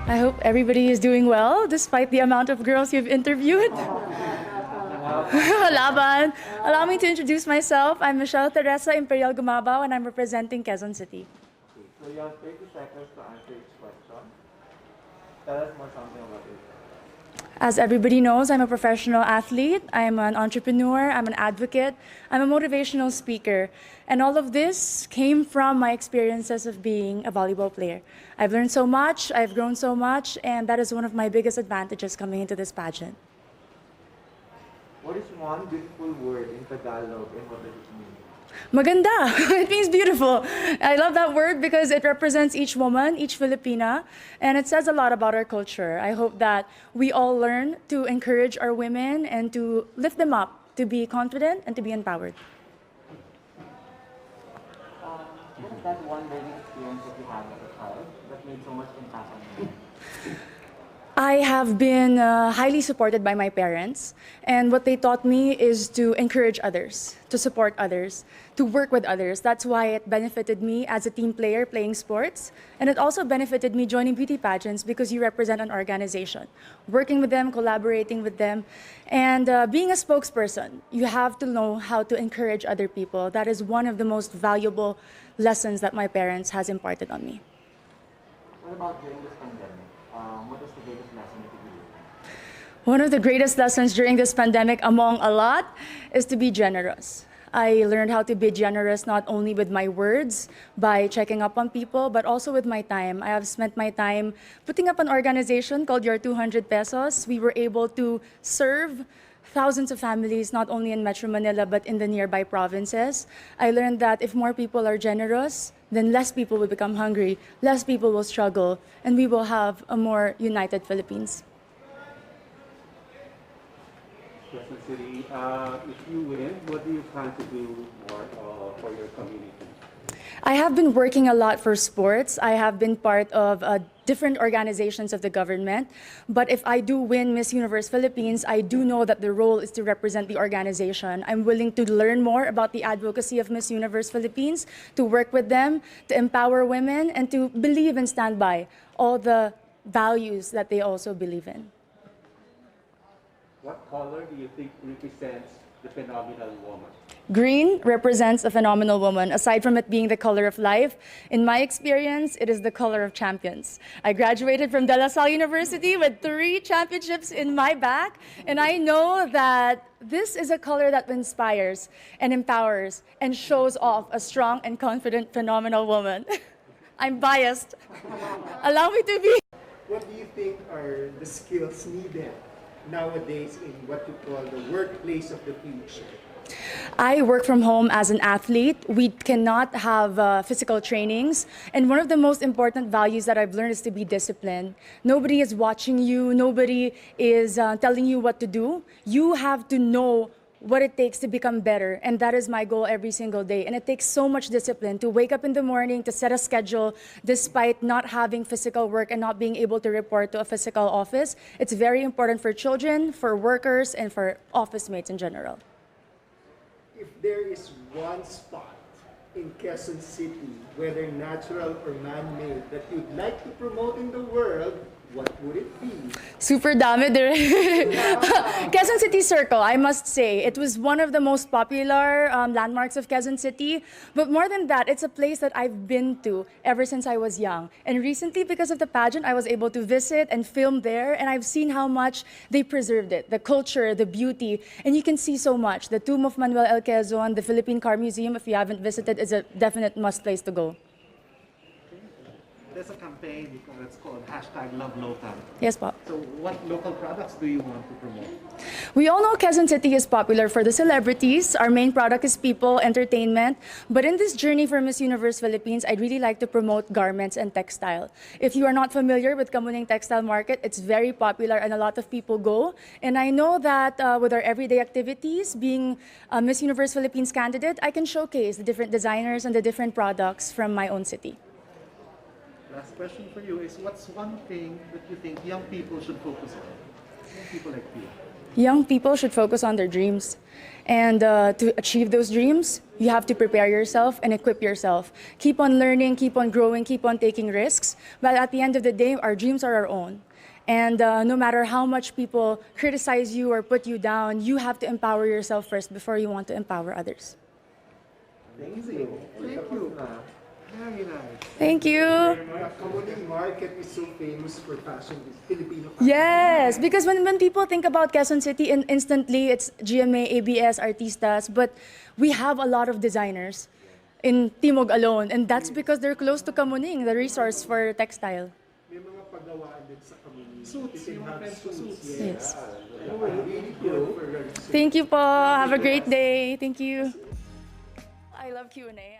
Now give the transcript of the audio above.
I hope everybody is doing well despite the amount of girls you've interviewed. Laban. Allow me to introduce myself. I'm Michelle Teresa Imperial Gumabao and I'm representing Quezon City. So you have 30 seconds to answer each question. Tell us more something about it. As everybody knows, I'm a professional athlete, I'm an entrepreneur, I'm an advocate, I'm a motivational speaker. And all of this came from my experiences of being a volleyball player. I've learned so much, I've grown so much, and that is one of my biggest advantages coming into this pageant. What is one beautiful word in Tagalog and what does it mean? Maganda. It means beautiful. I love that word because it represents each woman, each Filipina, and it says a lot about our culture. I hope that we all learn to encourage our women and to lift them up, to be confident and to be empowered. What is that one learning experience that you had as a child that made so much impact on you? I have been highly supported by my parents, and what they taught me is to encourage others, to support others, to work with others. That's why it benefited me as a team player playing sports, and it also benefited me joining beauty pageants because you represent an organization. Working with them, collaborating with them, and being a spokesperson, you have to know how to encourage other people. That is one of the most valuable lessons that my parents has imparted on me. What about during this pandemic? What is the greatest lesson that you learned? One of the greatest lessons during this pandemic, among a lot, is to be generous. I learned how to be generous not only with my words, by checking up on people, but also with my time. I have spent my time putting up an organization called Your 200 Pesos. We were able to serve thousands of families, not only in Metro Manila, but in the nearby provinces. I learned that if more people are generous, then less people will become hungry, less people will struggle, and we will have a more united Philippines. Quezon City, if you win, what do you plan to do more for your community? I have been working a lot for sports. I have been part of different organizations of the government. But if I do win Miss Universe Philippines, I do know that the role is to represent the organization. I'm willing to learn more about the advocacy of Miss Universe Philippines, to work with them, to empower women, and to believe and stand by all the values that they also believe in. What color do you think represents the phenomenal woman? Green represents a phenomenal woman. Aside from it being the color of life, in my experience, it is the color of champions. I graduated from De La Salle University with 3 championships in my back, and I know that this is a color that inspires and empowers and shows off a strong and confident, phenomenal woman. I'm biased. Allow me to be. What do you think are the skills needed nowadays in what you call the workplace of the future? I work from home as an athlete. We cannot have physical trainings. And one of the most important values that I've learned is to be disciplined. Nobody is watching you. Nobody is telling you what to do. You have to know what it takes to become better. And that is my goal every single day. And it takes so much discipline to wake up in the morning, to set a schedule, despite not having physical work and not being able to report to a physical office. It's very important for children, for workers, and for office mates in general. If there is one spot in Quezon City, whether natural or man-made, that you'd like to promote in the world, what would it be? Super dami. Quezon City Circle, I must say. It was one of the most popular landmarks of Quezon City. But more than that, it's a place that I've been to ever since I was young. And recently, because of the pageant, I was able to visit and film there. And I've seen how much they preserved it, the culture, the beauty. And you can see so much. The tomb of Manuel L. Quezon, the Philippine Car Museum, if you haven't visited, is a definite must place to go. There's a campaign that's called #LoveLocal. Yes, Pop. So what local products do you want to promote? We all know Quezon City is popular for the celebrities. Our main product is people, entertainment. But in this journey for Miss Universe Philippines, I'd really like to promote garments and textile. If you are not familiar with Kamuning Textile Market, it's very popular and a lot of people go. And I know that with our everyday activities, being a Miss Universe Philippines candidate, I can showcase the different designers and the different products from my own city. Last question for you is, what's one thing that you think young people should focus on? Young people like you. Young people should focus on their dreams. And to achieve those dreams, you have to prepare yourself and equip yourself. Keep on learning, keep on growing, keep on taking risks. But at the end of the day, our dreams are our own. And no matter how much people criticize you or put you down, you have to empower yourself first before you want to empower others. Amazing. Thank you. Very nice. Thank you. The Kamuning market is so famous for fashion, Filipino fashion. Yes, because when people think about Quezon City, instantly it's GMA, ABS, Artistas, but we have a lot of designers in Timog alone, and that's because they're close to Kamuning, the resource for textile. May mga paggawaan din sa Kamuning. Suits, You yung can have friends ko suits. suits. Yes. Really good for your suits. Thank you po. Have a great day. Thank you. I love Q&A.